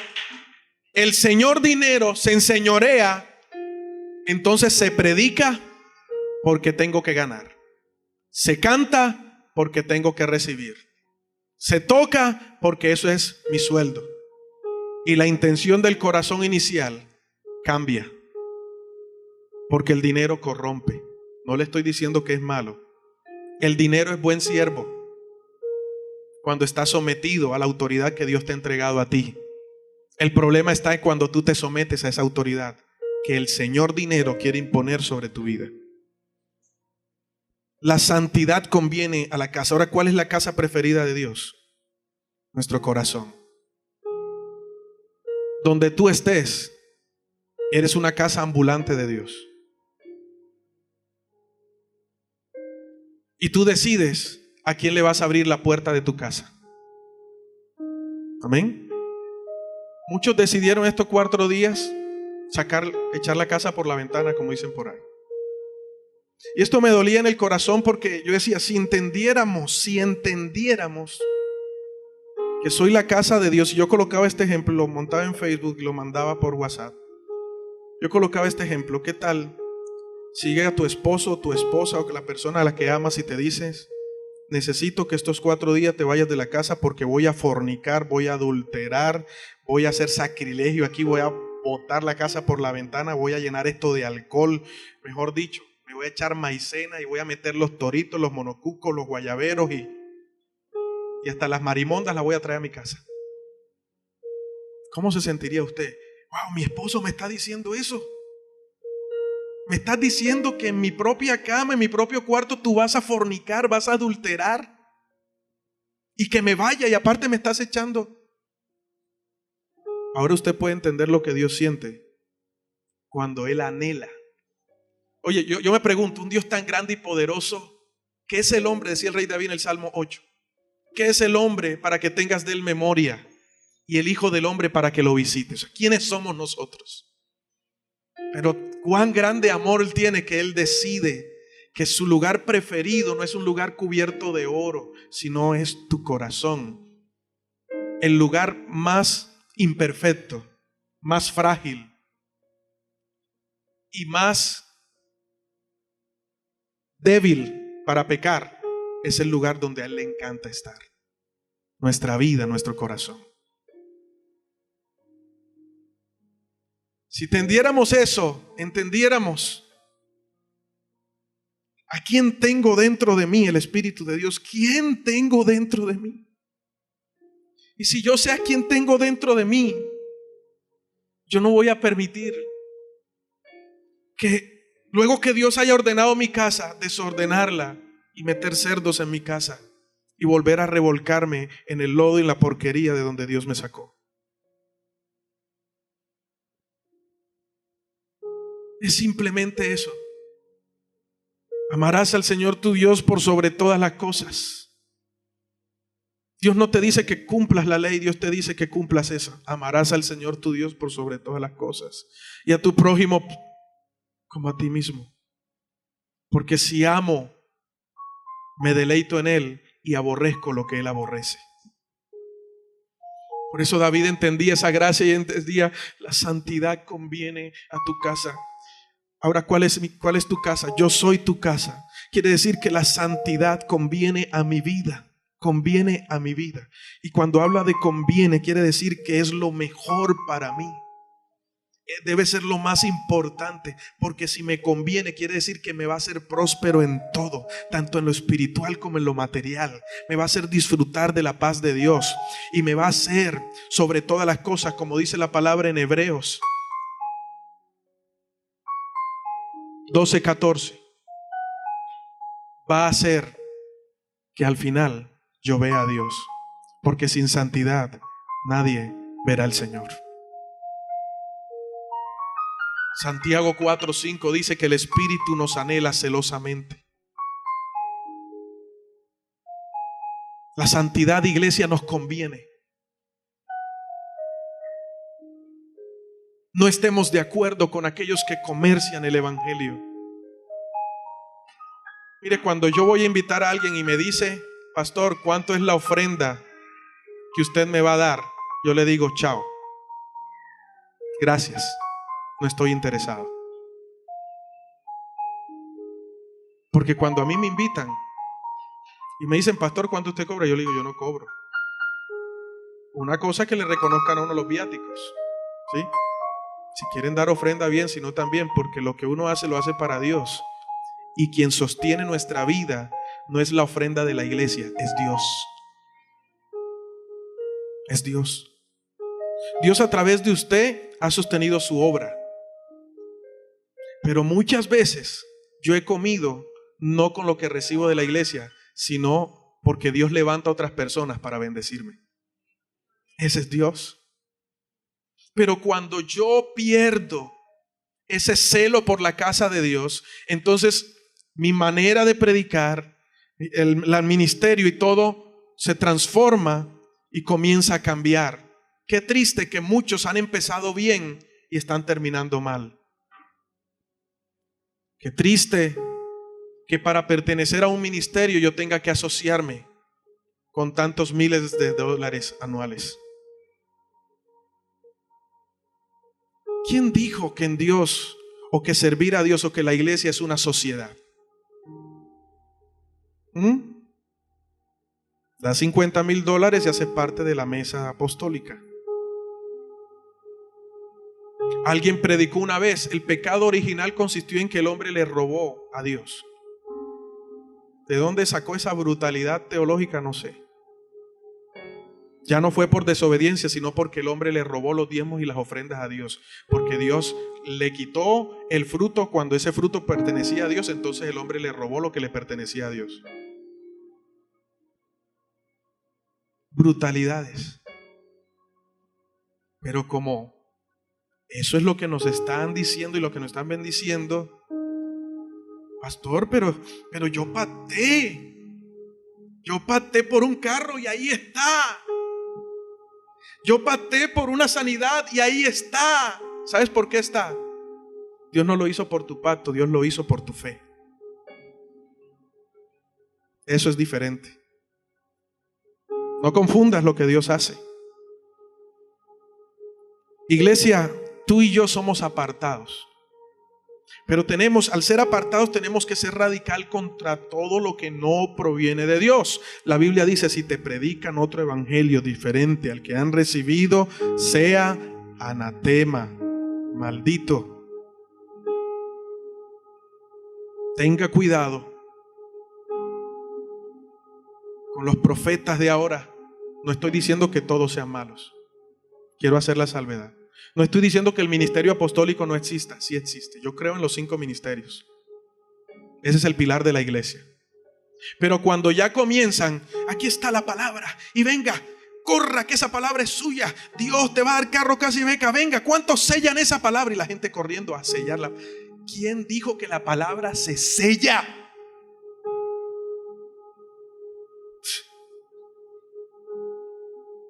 el señor dinero se enseñorea, entonces se predica porque tengo que ganar. Se canta porque tengo que recibir. Se toca porque eso es mi sueldo. Y la intención del corazón inicial cambia. Porque el dinero corrompe. No le estoy diciendo que es malo. El dinero es buen siervo cuando está sometido a la autoridad que Dios te ha entregado a ti. El problema está en cuando tú te sometes a esa autoridad que el señor dinero quiere imponer sobre tu vida. La santidad conviene a la casa. Ahora, ¿cuál es la casa preferida de Dios? Nuestro corazón. Donde tú estés, eres una casa ambulante de Dios. Y tú decides a quién le vas a abrir la puerta de tu casa. Amén. Muchos decidieron estos 4 días echar la casa por la ventana, como dicen por ahí. Y esto me dolía en el corazón porque yo decía, si entendiéramos que soy la casa de Dios. Y yo colocaba este ejemplo, lo montaba en Facebook y lo mandaba por WhatsApp. Yo colocaba este ejemplo. ¿Qué tal si llega tu esposo o tu esposa o la persona a la que amas y te dices: necesito que estos 4 días te vayas de la casa porque voy a fornicar, voy a adulterar, voy a hacer sacrilegio aquí, voy a botar la casa por la ventana, voy a llenar esto de alcohol, mejor dicho, me voy a echar maicena y voy a meter los toritos, los monocucos, los guayaberos y y hasta las marimondas las voy a traer a mi casa. ¿Cómo se sentiría usted? Wow, mi esposo me está diciendo eso. Me estás diciendo que en mi propia cama, en mi propio cuarto, tú vas a fornicar, vas a adulterar. Y que me vaya y aparte me estás echando. Ahora usted puede entender lo que Dios siente cuando Él anhela. Oye, yo me pregunto, un Dios tan grande y poderoso, ¿qué es el hombre? Decía el rey David en el Salmo 8. ¿Qué es el hombre para que tengas de él memoria? Y el Hijo del Hombre para que lo visites. ¿Quiénes somos nosotros? Pero cuán grande amor Él tiene que Él decide que su lugar preferido no es un lugar cubierto de oro, sino es tu corazón. El lugar más imperfecto, más frágil y más débil para pecar es el lugar donde a Él le encanta estar. Nuestra vida, nuestro corazón. Si entendiéramos eso, entendiéramos a quién tengo dentro de mí, el Espíritu de Dios. ¿Quién tengo dentro de mí? Y si yo sé a quién tengo dentro de mí, yo no voy a permitir que luego que Dios haya ordenado mi casa, desordenarla y meter cerdos en mi casa y volver a revolcarme en el lodo y la porquería de donde Dios me sacó. Es simplemente eso. Amarás al Señor tu Dios por sobre todas las cosas. Dios no te dice que cumplas la ley, Dios te dice que cumplas eso. Amarás al Señor tu Dios por sobre todas las cosas y a tu prójimo como a ti mismo. Porque si amo, me deleito en Él y aborrezco lo que Él aborrece. Por eso David entendía esa gracia y entendía: la santidad conviene a tu casa. Ahora, ¿cuál es tu casa? Yo soy tu casa. Quiere decir que la santidad conviene a mi vida. Conviene a mi vida. Y cuando habla de conviene, quiere decir que es lo mejor para mí. Debe ser lo más importante, porque si me conviene, quiere decir que me va a hacer próspero en todo, tanto en lo espiritual como en lo material. Me va a hacer disfrutar de la paz de Dios y me va a hacer sobre todas las cosas, como dice la palabra en Hebreos 12:14, va a hacer que al final yo vea a Dios, porque sin santidad nadie verá al Señor. Santiago 4:5 dice que el Espíritu nos anhela celosamente. La santidad, iglesia, nos conviene. No estemos de acuerdo con aquellos que comercian el evangelio. Mire, cuando yo voy a invitar a alguien y me dice: pastor, ¿cuánto es la ofrenda que usted me va a dar? Yo le digo: chao, gracias, no estoy interesado. Porque cuando a mí me invitan y me dicen: pastor, ¿cuánto usted cobra? Yo le digo: yo no cobro. Una cosa es que le reconozcan a uno los viáticos, ¿sí? Si quieren dar ofrenda, bien; si no, también, porque lo que uno hace lo hace para Dios. Y quien sostiene nuestra vida no es la ofrenda de la iglesia, es Dios. Es Dios. Dios a través de usted ha sostenido su obra. Pero muchas veces yo he comido no con lo que recibo de la iglesia, sino porque Dios levanta a otras personas para bendecirme. Ese es Dios. Pero cuando yo pierdo ese celo por la casa de Dios, entonces mi manera de predicar, el ministerio y todo se transforma y comienza a cambiar. Qué triste que muchos han empezado bien y están terminando mal. Qué triste que para pertenecer a un ministerio yo tenga que asociarme con tantos miles de dólares anuales. ¿Quién dijo que en Dios, o que servir a Dios, o que la iglesia es una sociedad? Da $50,000 y hace parte de la mesa apostólica. Alguien predicó una vez: el pecado original consistió en que el hombre le robó a Dios. ¿De dónde sacó esa brutalidad teológica? No sé. Ya no fue por desobediencia, sino porque el hombre le robó los diezmos y las ofrendas a Dios. Porque Dios le quitó el fruto cuando ese fruto pertenecía a Dios, entonces el hombre le robó lo que le pertenecía a Dios. Brutalidades. Pero como eso es lo que nos están diciendo y lo que nos están bendiciendo, pastor, pero yo paté por un carro y ahí está. Yo paté por una sanidad y ahí está. ¿Sabes por qué está? Dios no lo hizo por tu pacto, Dios lo hizo por tu fe. Eso es diferente. No confundas lo que Dios hace. Iglesia, tú y yo somos apartados. Pero al ser apartados, tenemos que ser radical contra todo lo que no proviene de Dios. La Biblia dice, si te predican otro evangelio diferente al que han recibido, sea anatema, maldito. Tenga cuidado con los profetas de ahora. No estoy diciendo que todos sean malos. Quiero hacer la salvedad. No estoy diciendo que el ministerio apostólico no exista. Sí existe. Yo creo en los 5 ministerios. Ese es el pilar de la iglesia. Pero cuando ya comienzan, aquí está la palabra y venga, corra que esa palabra es suya. Dios te va a dar carro, casa y beca. Venga, ¿cuántos sellan esa palabra? Y la gente corriendo a sellarla. ¿Quién dijo que la palabra se sella?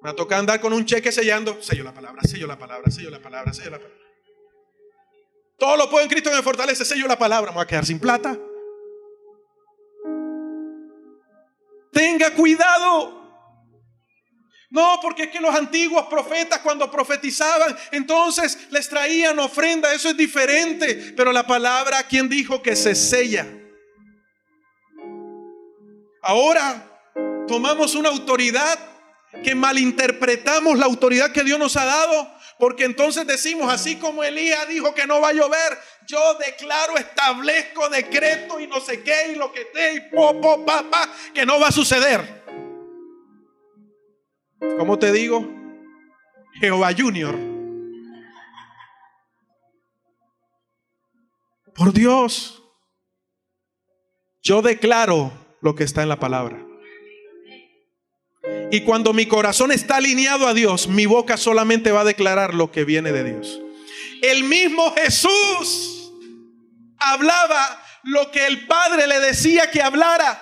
Me toca andar con un cheque sellando. Sello la palabra, sello la palabra, sello la palabra, sello la palabra. Todo lo puedo en Cristo que me fortalece. Sello la palabra. Me voy a quedar sin plata. Tenga cuidado. No, porque es que los antiguos profetas cuando profetizaban, entonces les traían ofrenda. Eso es diferente. Pero la palabra, ¿quién dijo que se sella? Ahora tomamos una autoridad que malinterpretamos la autoridad que Dios nos ha dado, porque entonces decimos, así como Elías dijo que no va a llover, yo declaro, establezco, decreto y no sé qué y lo que te y que no va a suceder. ¿Cómo te digo? Jehová Junior. Por Dios, yo declaro lo que está en la palabra. Y cuando mi corazón está alineado a Dios, mi boca solamente va a declarar lo que viene de Dios. El mismo Jesús hablaba lo que el Padre le decía que hablara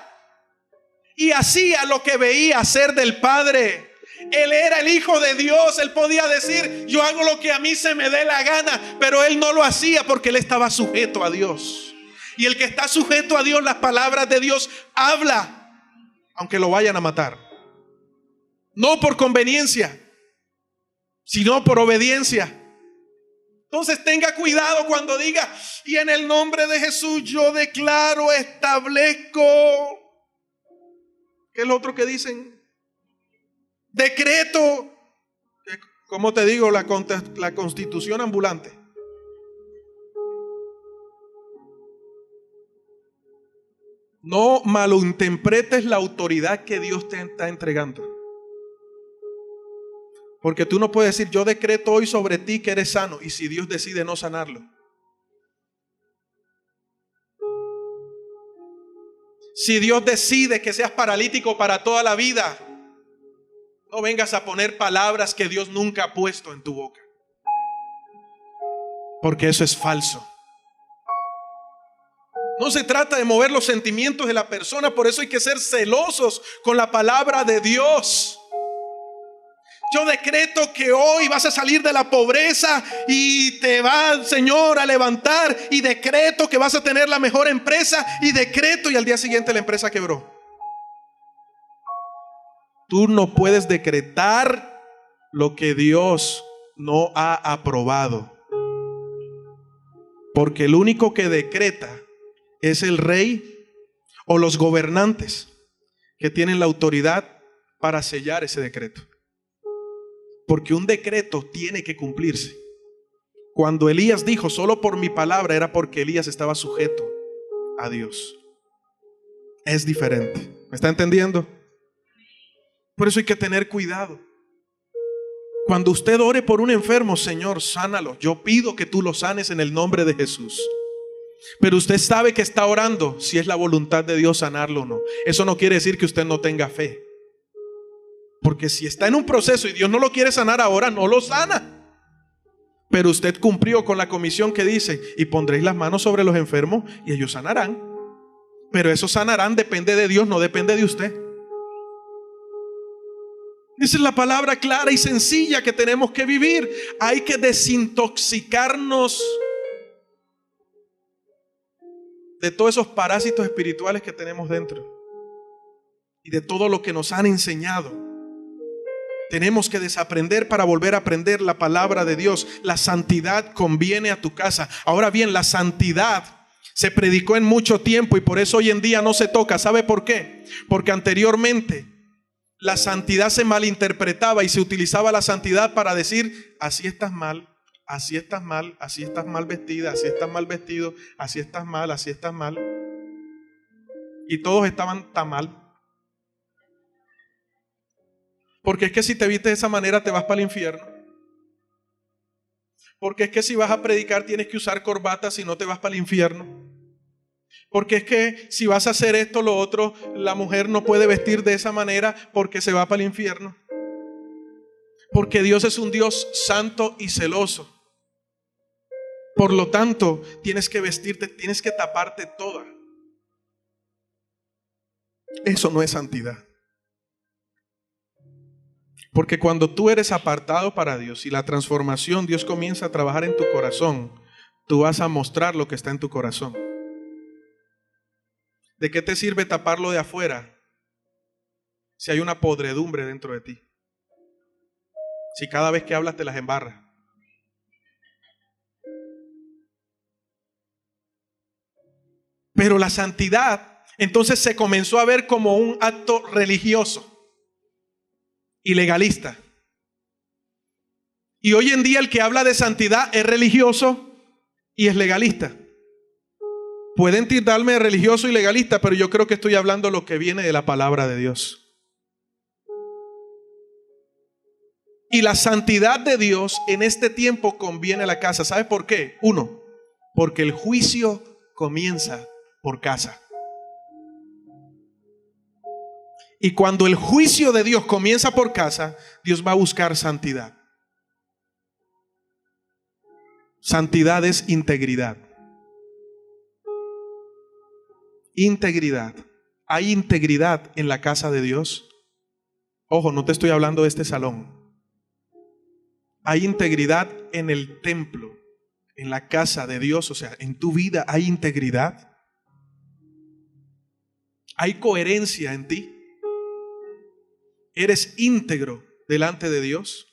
y hacía lo que veía hacer del Padre. Él era el Hijo de Dios. Él podía decir, yo hago lo que a mí se me dé la gana, pero él no lo hacía porque él estaba sujeto a Dios. Y el que está sujeto a Dios, las palabras de Dios habla, aunque lo vayan a matar. No por conveniencia, sino por obediencia. Entonces tenga cuidado cuando diga, y en el nombre de Jesús yo declaro, establezco. ¿Qué es lo otro que dicen? Decreto. ¿Cómo te digo? La constitución ambulante. No malinterpretes la autoridad que Dios te está entregando. Porque tú no puedes decir, yo decreto hoy sobre ti que eres sano, y si Dios decide no sanarlo. Si Dios decide que seas paralítico para toda la vida, no vengas a poner palabras que Dios nunca ha puesto en tu boca. Porque eso es falso. No se trata de mover los sentimientos de la persona, por eso hay que ser celosos con la palabra de Dios. Yo decreto que hoy vas a salir de la pobreza y te va, Señor, a levantar. Y decreto que vas a tener la mejor empresa. Y decreto, y al día siguiente la empresa quebró. Tú no puedes decretar lo que Dios no ha aprobado. Porque el único que decreta es el rey o los gobernantes que tienen la autoridad para sellar ese decreto. Porque un decreto tiene que cumplirse. Cuando Elías dijo solo por mi palabra, era porque Elías estaba sujeto a Dios. Es diferente. ¿Me está entendiendo? Por eso hay que tener cuidado. Cuando usted ore por un enfermo, Señor, sánalo. Yo pido que tú lo sanes en el nombre de Jesús. Pero usted sabe que está orando si es la voluntad de Dios sanarlo o no. Eso no quiere decir que usted no tenga fe. Porque si está en un proceso y Dios no lo quiere sanar ahora, no lo sana. Pero usted cumplió con la comisión que dice: y pondréis las manos sobre los enfermos y ellos sanarán. Pero esos sanarán depende de Dios, no depende de usted. Esa es la palabra clara y sencilla que tenemos que vivir. Hay que desintoxicarnos de todos esos parásitos espirituales que tenemos dentro y de todo lo que nos han enseñado. Tenemos que desaprender para volver a aprender la palabra de Dios. La santidad conviene a tu casa. Ahora bien, la santidad se predicó en mucho tiempo y por eso hoy en día no se toca. ¿Sabe por qué? Porque anteriormente la santidad se malinterpretaba y se utilizaba la santidad para decir: así estás mal, así estás mal, así estás mal vestida, así estás mal vestido, así estás mal, así estás mal. Y todos estaban tan mal. Porque es que si te vistes de esa manera te vas para el infierno. Porque es que si vas a predicar tienes que usar corbata, si no te vas para el infierno. Porque es que si vas a hacer esto o lo otro, la mujer no puede vestir de esa manera porque se va para el infierno. Porque Dios es un Dios santo y celoso. Por lo tanto, tienes que vestirte, tienes que taparte toda. Eso no es santidad. Porque cuando tú eres apartado para Dios y la transformación, Dios comienza a trabajar en tu corazón, tú vas a mostrar lo que está en tu corazón. ¿De qué te sirve taparlo de afuera si hay una podredumbre dentro de ti? Si cada vez que hablas te las embarras. Pero la santidad entonces se comenzó a ver como un acto religioso y legalista. Y hoy en día el que habla de santidad es religioso y es legalista. Pueden tildarme de religioso y legalista, pero yo creo que estoy hablando lo que viene de la palabra de Dios. Y la santidad de Dios en este tiempo conviene a la casa. ¿Sabe por qué? Uno, porque el juicio comienza por casa. Y cuando el juicio de Dios comienza por casa, Dios va a buscar santidad. Santidad es integridad. Integridad. ¿Hay integridad en la casa de Dios? Ojo, no te estoy hablando de este salón. Hay integridad en el templo, en la casa de Dios, o sea, en tu vida hay integridad. Hay coherencia en ti. ¿Eres íntegro delante de Dios?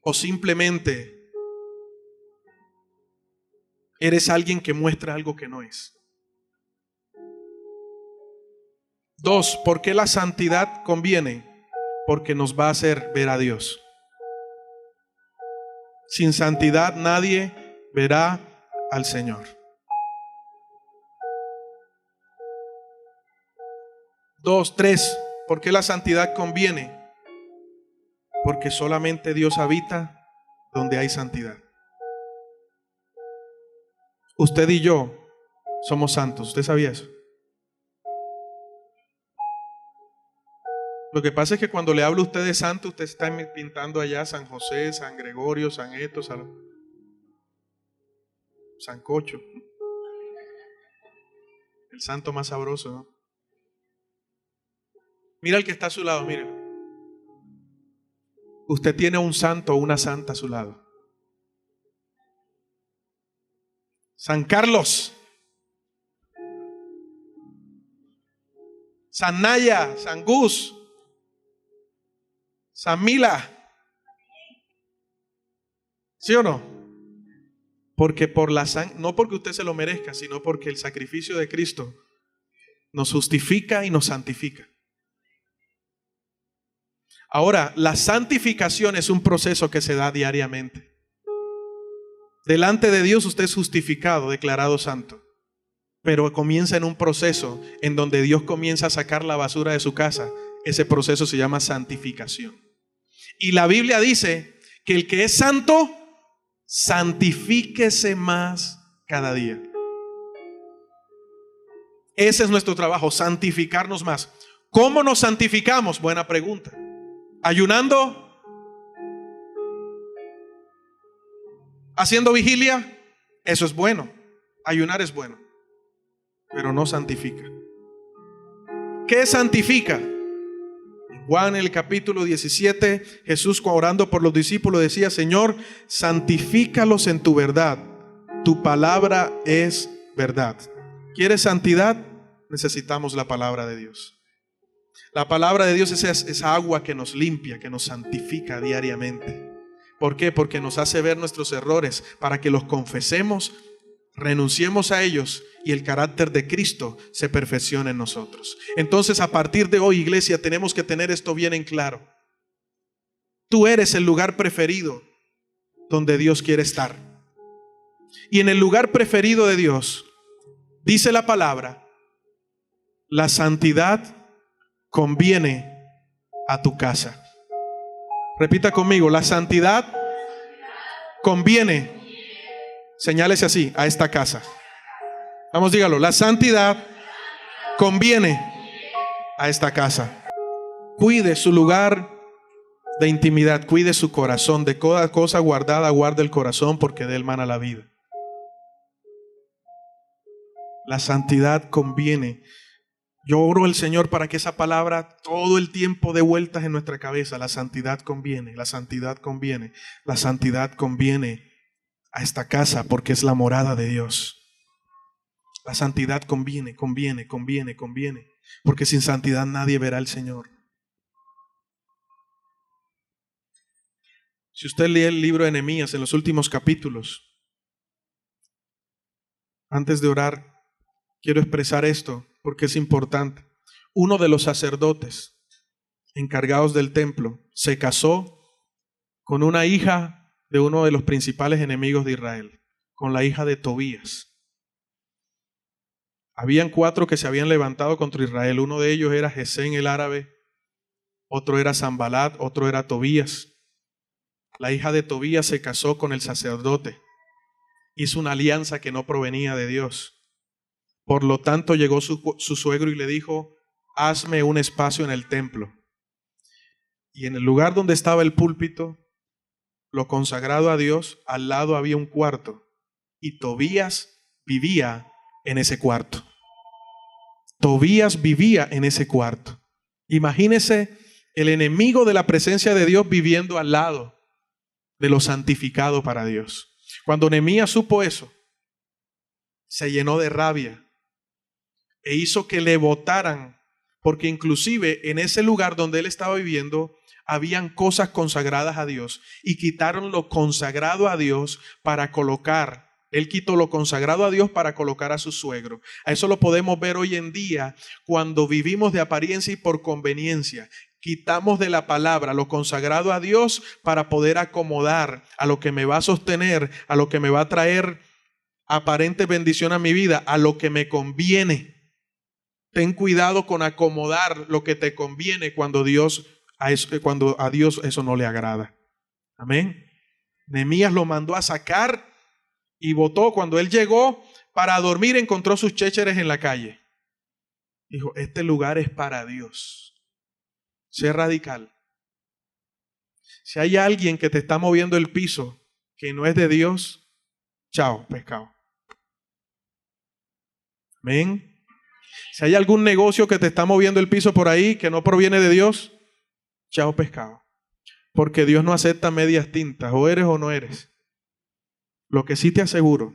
¿O simplemente eres alguien que muestra algo que no es? Dos, ¿por qué la santidad conviene? Porque nos va a hacer ver a Dios. Sin santidad nadie verá al Señor. Dos, tres, ¿por qué la santidad conviene? Porque solamente Dios habita donde hay santidad. Usted y yo somos santos. ¿Usted sabía eso? Lo que pasa es que cuando le hablo a usted de santo, usted está pintando allá San José, San Gregorio, San Esto, San Cocho. El santo más sabroso, ¿no? Mira el que está a su lado, mire. Usted tiene un santo o una santa a su lado. San Carlos, San Naya, San Gus, San Mila. ¿Sí o no? Porque por la no porque usted se lo merezca, sino porque el sacrificio de Cristo nos justifica y nos santifica. Ahora, la santificación es un proceso que se da diariamente. Delante de Dios usted es justificado, declarado santo. Pero comienza en un proceso en donde Dios comienza a sacar la basura de su casa ese proceso se llama santificación. Y la Biblia dice que el que es santo, santifíquese más cada día. Ese es nuestro trabajo, santificarnos más. ¿Cómo nos santificamos? Buena pregunta. ¿Ayunando? ¿Haciendo vigilia? Eso es bueno. Ayunar es bueno, pero no santifica. ¿Qué santifica? En Juan, el capítulo 17, Jesús, orando por los discípulos, decía: Señor, santifícalos en tu verdad. Tu palabra es verdad. ¿Quieres santidad? Necesitamos la palabra de Dios. La palabra de Dios es esa agua que nos limpia, que nos santifica diariamente. ¿Por qué? Porque nos hace ver nuestros errores para que los confesemos, renunciemos a ellos y el carácter de Cristo se perfeccione en nosotros. Entonces, a partir de hoy, iglesia, tenemos que tener esto bien en claro. Tú eres el lugar preferido donde Dios quiere estar. Y en el lugar preferido de Dios, dice la palabra, la santidad conviene a tu casa. Repita conmigo: la santidad conviene, señálese así, a esta casa. Vamos, dígalo: la santidad conviene a esta casa. Cuide su lugar de intimidad, cuide su corazón. De toda cosa guardada, guarde el corazón, porque de él mana la vida. La santidad conviene. Yo oro al Señor para que esa palabra todo el tiempo dé vueltas en nuestra cabeza. La santidad conviene, la santidad conviene, la santidad conviene a esta casa, porque es la morada de Dios. La santidad conviene, porque sin santidad nadie verá al Señor. Si usted lee el libro de Nehemías en los últimos capítulos, antes de orar, quiero expresar esto porque es importante. Uno de los sacerdotes encargados del templo se casó con una hija de uno de los principales enemigos de Israel, con la hija de Tobías. Habían 4 que se habían levantado contra Israel. Uno de ellos era Gesén el árabe, otro era Sanbalat, otro era Tobías. La hija de Tobías se casó con el sacerdote. Hizo una alianza que no provenía de Dios. Por lo tanto, llegó su suegro y le dijo: hazme un espacio en el templo. Y en el lugar donde estaba el púlpito, lo consagrado a Dios, al lado había un cuarto. Y Tobías vivía en ese cuarto. Tobías vivía en ese cuarto. Imagínese el enemigo de la presencia de Dios viviendo al lado de lo santificado para Dios. Cuando Nehemías supo eso, se llenó de rabia e hizo que le botaran, porque inclusive en ese lugar donde él estaba viviendo habían cosas consagradas a Dios, y quitaron lo consagrado a Dios para colocar, él quitó lo consagrado a Dios para colocar a su suegro. A eso lo podemos ver hoy en día cuando vivimos de apariencia y por conveniencia. Quitamos de la palabra lo consagrado a Dios para poder acomodar a lo que me va a sostener, a lo que me va a traer aparente bendición a mi vida, a lo que me conviene. Ten cuidado con acomodar lo que te conviene cuando a Dios eso no le agrada. Amén. Nehemías lo mandó a sacar y votó. Cuando él llegó para dormir, encontró sus chécheres en la calle. Dijo: este lugar es para Dios. Sé radical. Si hay alguien que te está moviendo el piso que no es de Dios, chao, pescado. Amén. Si hay algún negocio que te está moviendo el piso por ahí que no proviene de Dios, chao, pescado. Porque Dios no acepta medias tintas, o eres o no eres. Lo que sí te aseguro,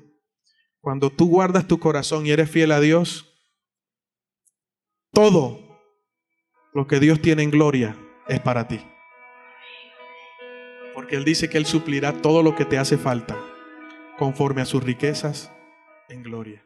cuando tú guardas tu corazón y eres fiel a Dios, todo lo que Dios tiene en gloria es para ti. Porque Él dice que Él suplirá todo lo que te hace falta conforme a sus riquezas en gloria.